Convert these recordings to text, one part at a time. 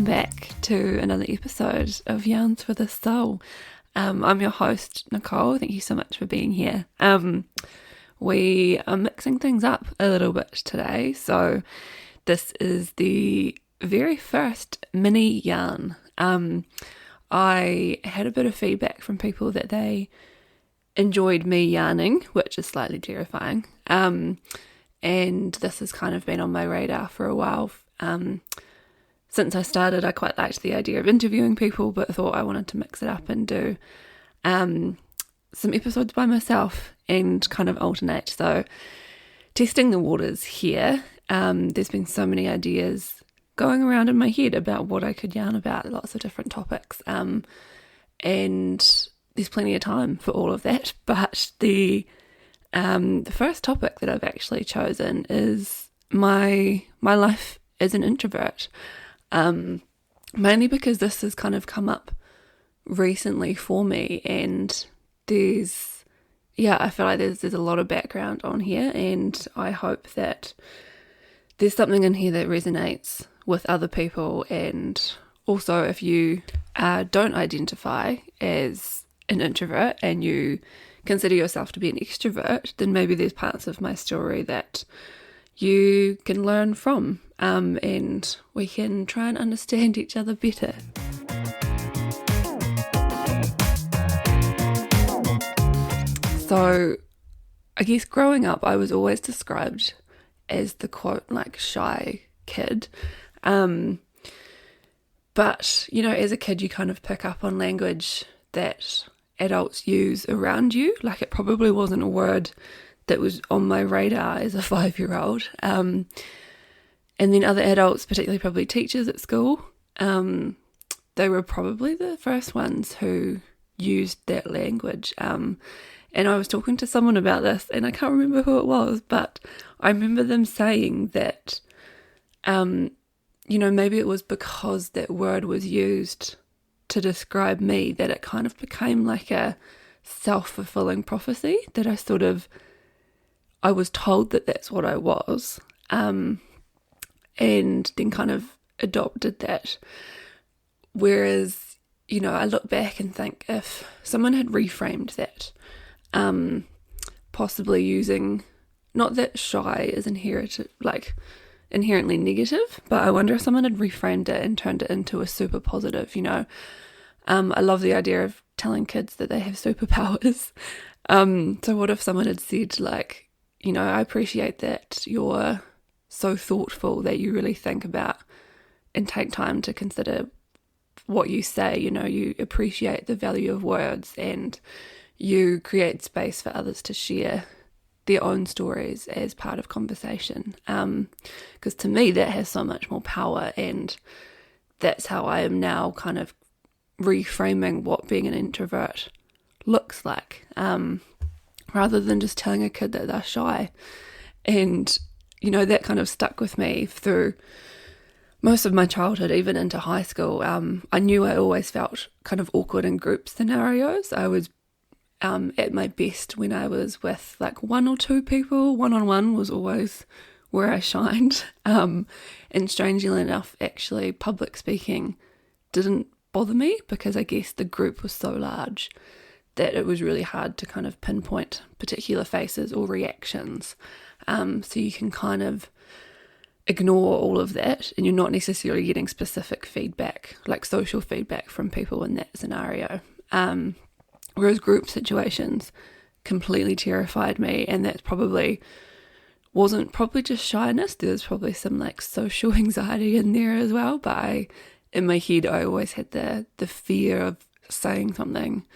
back to another episode of Yarns for the Soul. I'm your host, Nicole. Thank you so much for being here. We are mixing things up a little bit today, so this is the very first mini yarn. I had a bit of feedback from people that they enjoyed me yarning, which is slightly terrifying. And this has kind of been on my radar for a while. Since I started, I quite liked the idea of interviewing people, but thought I wanted to mix it up and do some episodes by myself and kind of alternate. So testing the waters here. There's been so many ideas going around in my head about what I could yarn about, lots of different topics. And there's plenty of time for all of that. But the first topic that I've actually chosen is my life as an introvert. Mainly because this has kind of come up recently for me, and I feel like there's a lot of background on here, and I hope that there's something in here that resonates with other people. And also, if you don't identify as an introvert and you consider yourself to be an extrovert, then maybe there's parts of my story that you can learn from, and we can try and understand each other better. So I guess growing up, I was always described as the quote, like, shy kid. But, you know, as a kid, you kind of pick up on language that adults use around you. Like, it probably wasn't a word that was on my radar as a 5-year-old. And then other adults, particularly probably teachers at school, they were probably the first ones who used that language. And I was talking to someone about this, and I can't remember who it was, but I remember them saying that, maybe it was because that word was used to describe me that it kind of became like a self-fulfilling prophecy, that I was told that that's what I was, and then kind of adopted that. Whereas, I look back and think if someone had reframed that, possibly using, not that shy is inherently negative, but I wonder if someone had reframed it and turned it into a super positive, I love the idea of telling kids that they have superpowers. So what if someone had said, like, I appreciate that you're so thoughtful, that you really think about and take time to consider what you say, you appreciate the value of words, and you create space for others to share their own stories as part of conversation. Because to me, that has so much more power, and that's how I am now kind of reframing what being an introvert looks like, rather than just telling a kid that they're shy. And, that kind of stuck with me through most of my childhood, even into high school. I knew I always felt kind of awkward in group scenarios. I was at my best when I was with like one or two people. One-on-one was always where I shined. And strangely enough, actually, public speaking didn't bother me, because I guess the group was so large that it was really hard to kind of pinpoint particular faces or reactions. So you can kind of ignore all of that, and you're not necessarily getting specific feedback, like social feedback from people in that scenario. Whereas group situations completely terrified me, and that wasn't probably just shyness. There was probably some like social anxiety in there as well, but in my head I always had the fear of saying something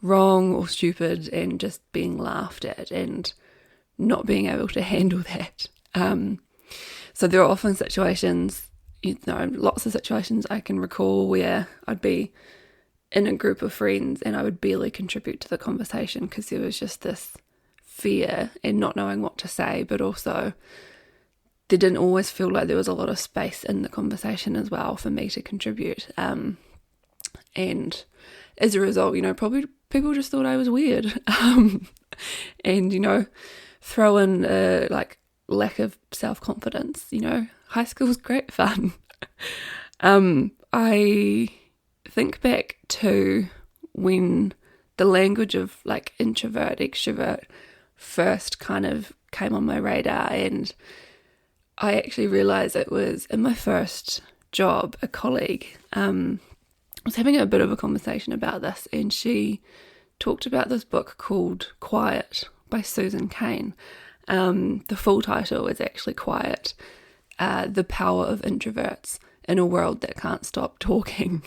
wrong or stupid and just being laughed at and not being able to handle that. So there are often situations, lots of situations I can recall where I'd be in a group of friends and I would barely contribute to the conversation because there was just this fear and not knowing what to say, but also there didn't always feel like there was a lot of space in the conversation as well for me to contribute. And as a result, probably people just thought I was weird. And, throw in lack of self-confidence. High school's great fun. I think back to when the language of like introvert, extrovert first kind of came on my radar, and I actually realised it was in my first job, a colleague was having a bit of a conversation about this, and she talked about this book called Quiet by Susan Cain. The full title is actually Quiet, The Power of Introverts in a World That Can't Stop Talking.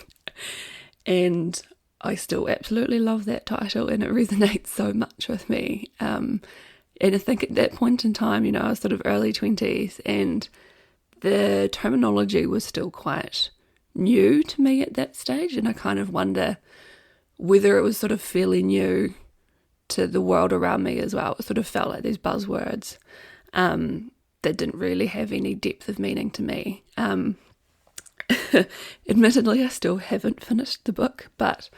And I still absolutely love that title, and it resonates so much with me. And I think at that point in time, you know, I was sort of early 20s, and the terminology was still quite new to me at that stage, and I kind of wonder whether it was sort of fairly new to the world around me as well. It sort of felt like these buzzwords that didn't really have any depth of meaning to me. Admittedly, I still haven't finished the book, but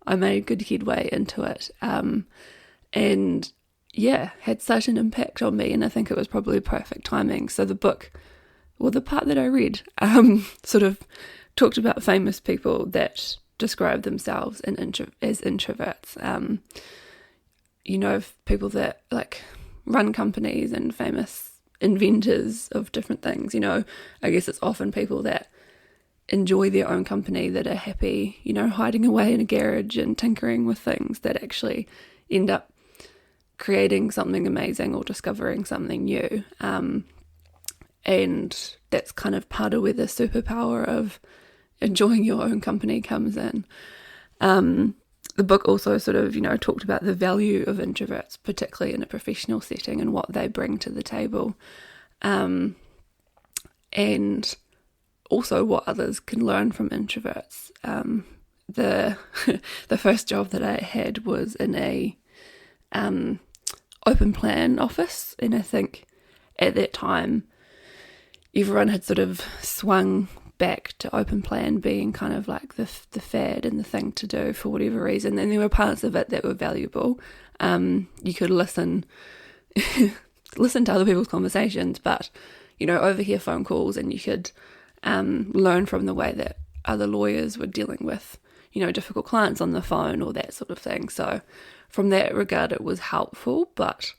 I made good headway into it, and yeah, had such an impact on me, and I think it was probably perfect timing. So the book, well, the part that I read sort of talked about famous people that describe themselves as introverts. You know, people that like run companies and famous inventors of different things. You know, I guess it's often people that enjoy their own company, that are happy, you know, hiding away in a garage and tinkering with things, that actually end up creating something amazing or discovering something new. And that's kind of part of where the superpower of enjoying your own company comes in. The book also sort of, you know, talked about the value of introverts, particularly in a professional setting, and what they bring to the table. And also what others can learn from introverts. The first job that I had was in a open plan office, and I think at that time everyone had sort of swung back to open plan being kind of like the fad and the thing to do for whatever reason, and there were parts of it that were valuable. You could listen to other people's conversations, but you know, overhear phone calls, and you could learn from the way that other lawyers were dealing with, you know, difficult clients on the phone or that sort of thing. So from that regard, it was helpful, but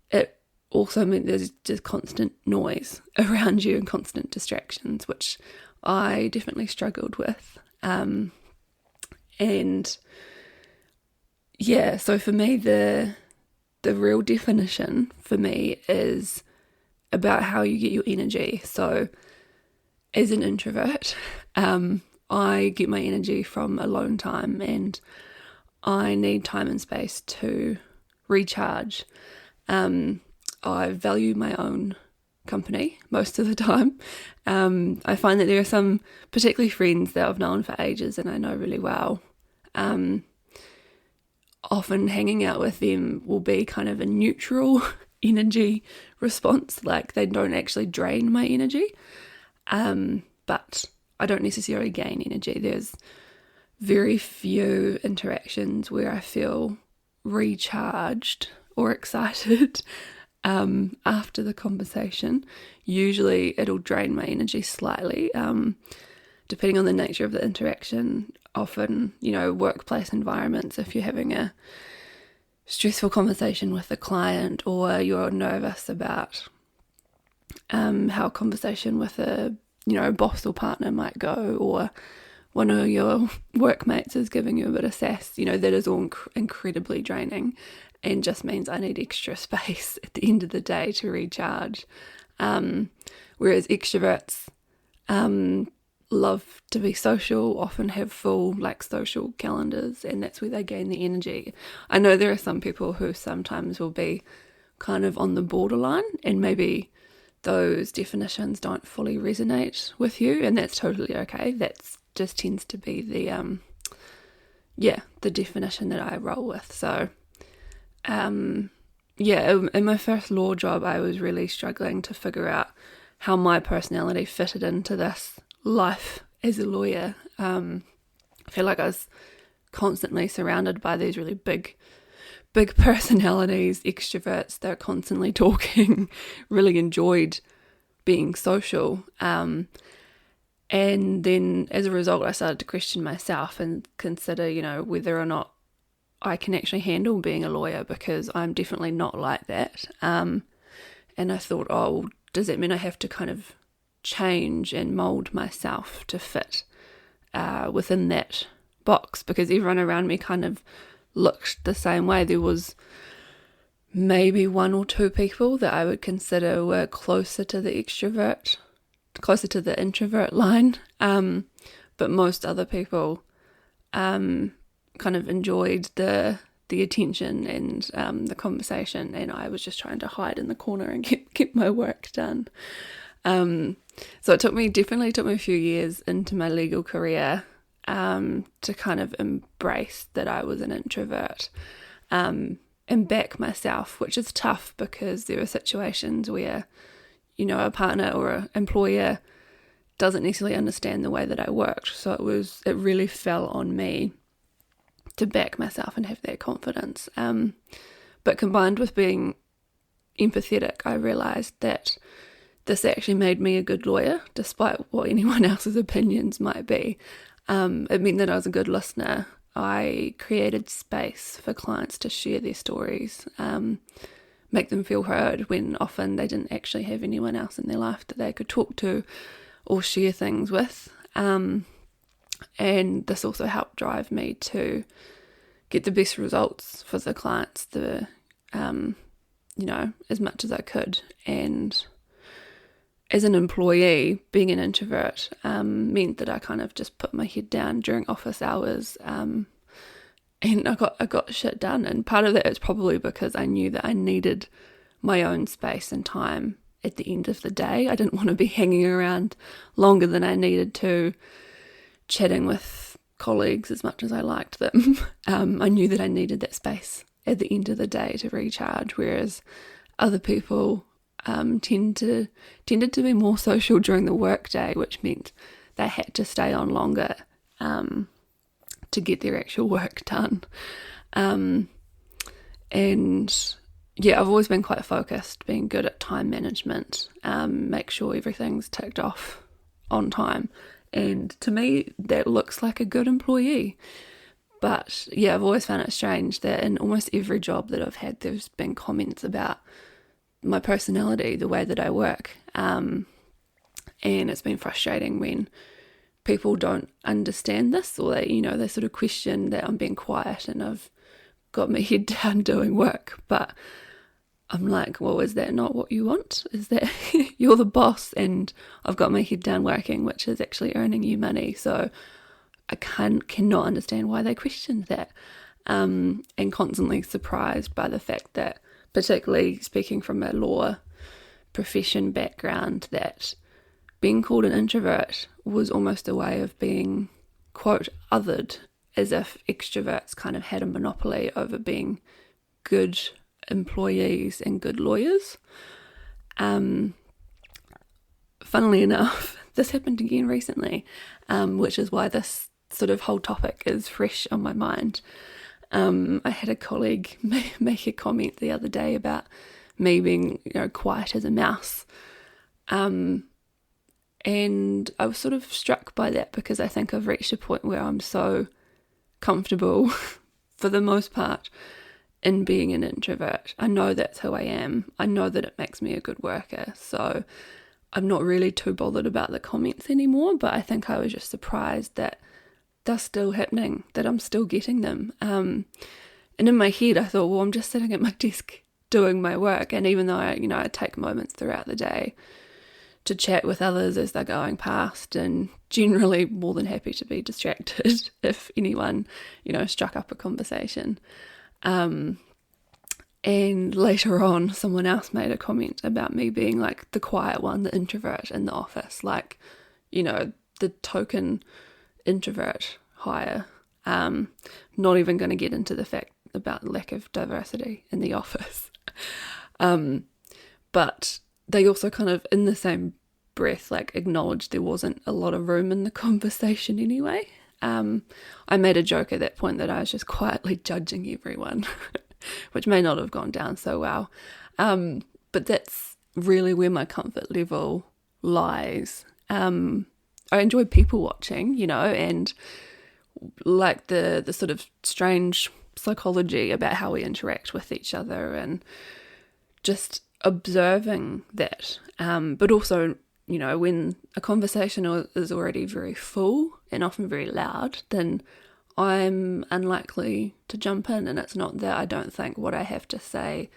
it also meant there's just constant noise around you and constant distractions, which I definitely struggled with. And yeah, so for me, the real definition for me is about how you get your energy. So as an introvert, I get my energy from alone time, and I need time and space to recharge. I value my own company most of the time. I find that there are some particularly friends that I've known for ages and I know really well. Often hanging out with them will be kind of a neutral energy response, like they don't actually drain my energy, but I don't necessarily gain energy. There's very few interactions where I feel recharged or excited after the conversation. Usually it'll drain my energy slightly, depending on the nature of the interaction. Often, you know, workplace environments, if you're having a stressful conversation with a client, or you're nervous about how a conversation with a, you know, boss or partner might go, or one of your workmates is giving you a bit of sass, you know, that is all incredibly draining, and just means I need extra space at the end of the day to recharge. Whereas extroverts love to be social, often have full like social calendars, and that's where they gain the energy. I know there are some people who sometimes will be kind of on the borderline, and maybe those definitions don't fully resonate with you, and that's totally okay. That's just tends to be the definition that I roll with. So in my first law job, I was really struggling to figure out how my personality fitted into this life as a lawyer. I feel like I was constantly surrounded by these really big personalities, extroverts. They're constantly talking, really enjoyed being social. And then as a result, I started to question myself and consider, whether or not I can actually handle being a lawyer, because I'm definitely not like that. And I thought, oh, does that mean I have to kind of change and mold myself to fit within that box? Because everyone around me kind of looked the same way. There was maybe one or two people that I would consider were closer to the introvert line, but most other people kind of enjoyed the attention and the conversation, and I was just trying to hide in the corner and get my work done. So it definitely took me a few years into my legal career to kind of embrace that I was an introvert, and back myself, which is tough because there are situations where, a partner or an employer doesn't necessarily understand the way that I worked. So it really fell on me to back myself and have that confidence. But combined with being empathetic, I realised that this actually made me a good lawyer, despite what anyone else's opinions might be. It meant that I was a good listener. I created space for clients to share their stories, make them feel heard when often they didn't actually have anyone else in their life that they could talk to or share things with. And this also helped drive me to get the best results for the clients, as much as I could. And as an employee, being an introvert meant that I kind of just put my head down during office hours, and I got shit done. And part of that is probably because I knew that I needed my own space and time at the end of the day. I didn't want to be hanging around longer than I needed to, chatting with colleagues as much as I liked them. I knew that I needed that space at the end of the day to recharge, whereas other people tended to be more social during the workday, which meant they had to stay on longer to get their actual work done. And yeah, I've always been quite focused, being good at time management, make sure everything's ticked off on time. And to me, that looks like a good employee. But yeah, I've always found it strange that in almost every job that I've had, there's been comments about my personality, the way that I work. And it's been frustrating when people don't understand this, or they sort of question that I'm being quiet and I've got my head down doing work. But I'm like, well, is that not what you want? Is that you're the boss and I've got my head down working, which is actually earning you money. So I cannot understand why they questioned that. And constantly surprised by the fact that, particularly speaking from a law profession background, that being called an introvert was almost a way of being, quote, othered, as if extroverts kind of had a monopoly over being good employees and good lawyers. Funnily enough, this happened again recently, which is why this sort of whole topic is fresh on my mind. I had a colleague make a comment the other day about me being, quiet as a mouse. And I was sort of struck by that, because I think I've reached a point where I'm so comfortable, for the most part, in being an introvert. I know that's who I am. I know that it makes me a good worker. So I'm not really too bothered about the comments anymore, but I think I was just surprised that they're still happening, that I'm still getting them. And in my head, I thought, well, I'm just sitting at my desk doing my work. And even though I take moments throughout the day to chat with others as they're going past, and generally more than happy to be distracted if anyone, struck up a conversation. And later on, someone else made a comment about me being like the quiet one, the introvert in the office, like, the token introvert hire. Not even going to get into the fact about lack of diversity in the office. But they also kind of, in the same breath, like acknowledged there wasn't a lot of room in the conversation anyway. I made a joke at that point that I was just quietly judging everyone, which may not have gone down so well. But that's really where my comfort level lies. enjoy people watching, you know, and like the sort of strange psychology about how we interact with each other and just observing that. But also, you know, when a conversation is already very full and often very loud, then I'm unlikely to jump in. And it's not that I don't think what I have to say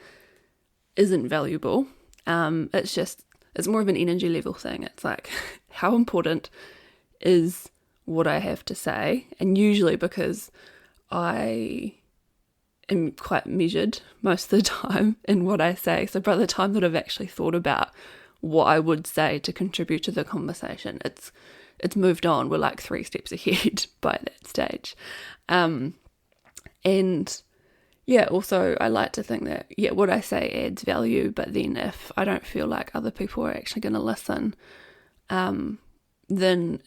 isn't valuable. It's more of an energy level thing. It's like, how important is what I have to say? And usually because I am quite measured most of the time in what I say. So by the time that I've actually thought about what I would say to contribute to the conversation, it's moved on. We're like 3 steps ahead by that stage. And yeah, also I like to think that, yeah, what I say adds value, but then if I don't feel like other people are actually going to listen, then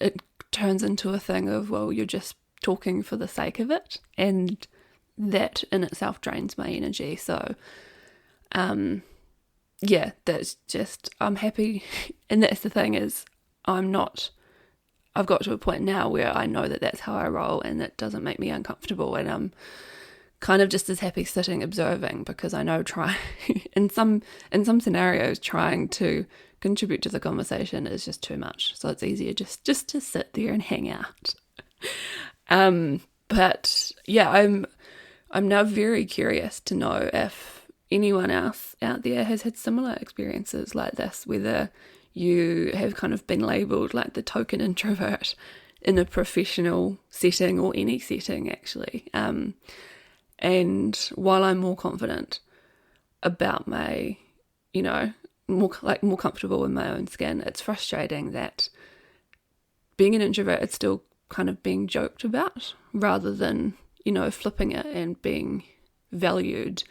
it turns into a thing of, well, you're just talking for the sake of it, and that in itself drains my energy. So yeah, that's just, I'm happy. And that's the thing is, I've got to a point now where I know that that's how I roll and it doesn't make me uncomfortable, and I'm kind of just as happy sitting observing, because I know in some scenarios trying to contribute to the conversation is just too much. So it's easier just to sit there and hang out. But yeah, I'm now very curious to know if anyone else out there has had similar experiences like this, whether you have kind of been labelled like the token introvert in a professional setting or any setting actually. And while I'm more confident about my, you know, more comfortable in my own skin, it's frustrating that being an introvert, it's still kind of being joked about rather than, you know, flipping it and being valued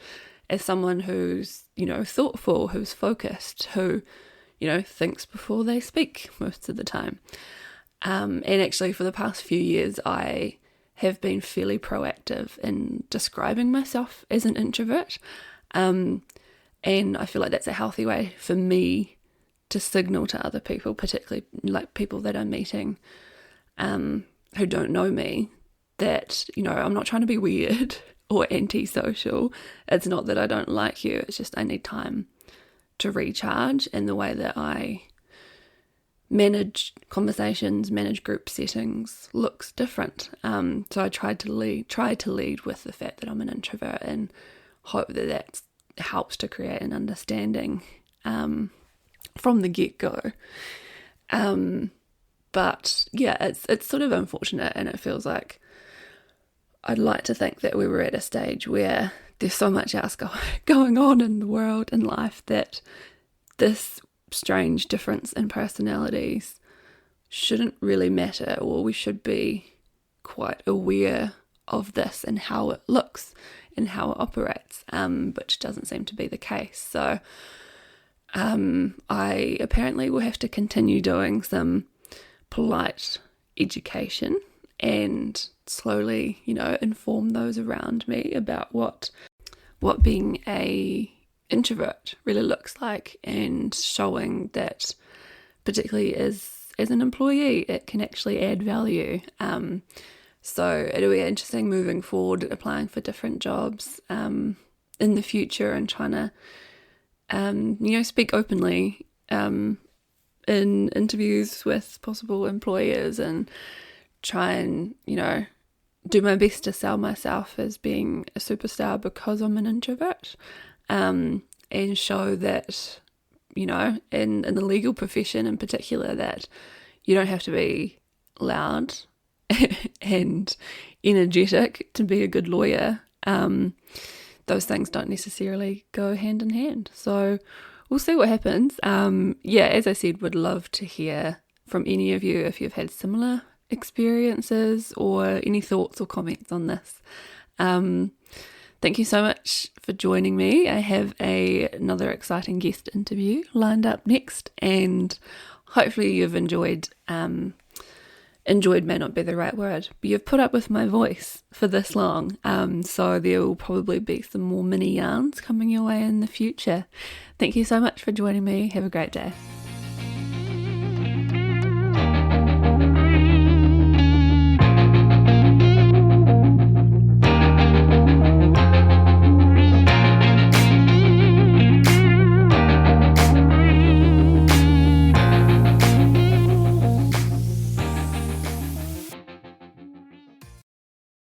as someone who's, you know, thoughtful, who's focused, who, you know, thinks before they speak most of the time. And actually for the past few years, I have been fairly proactive in describing myself as an introvert. And I feel like that's a healthy way for me to signal to other people, particularly like people that I'm meeting who don't know me, that, you know, I'm not trying to be weird or antisocial. It's not that I don't like you, it's just I need time to recharge, and the way that I manage conversations, manage group settings looks different. So I try to lead with the fact that I'm an introvert, and hope that helps to create an understanding from the get-go. But yeah, it's sort of unfortunate, and it feels like I'd like to think that we were at a stage where there's so much else going on in the world and life that this strange difference in personalities shouldn't really matter, or we should be quite aware of this and how it looks and how it operates, which doesn't seem to be the case. So I apparently will have to continue doing some polite education and slowly, you know, inform those around me about what being a introvert really looks like, and showing that particularly as an employee it can actually add value. So it'll be interesting moving forward, applying for different jobs in the future, and trying to you know, speak openly in interviews with possible employers, and try and, you know, do my best to sell myself as being a superstar because I'm an introvert, and show that, you know, in the legal profession in particular, that you don't have to be loud and energetic to be a good lawyer. Those things don't necessarily go hand in hand. So we'll see what happens. Yeah, as I said, would love to hear from any of you if you've had similar experiences or any thoughts or comments on this. Thank you so much for joining me. I have another exciting guest interview lined up next, and hopefully you've enjoyed may not be the right word, but you've put up with my voice for this long. So there will probably be some more mini yarns coming your way in the future. Thank you so much for joining me. Have a great day.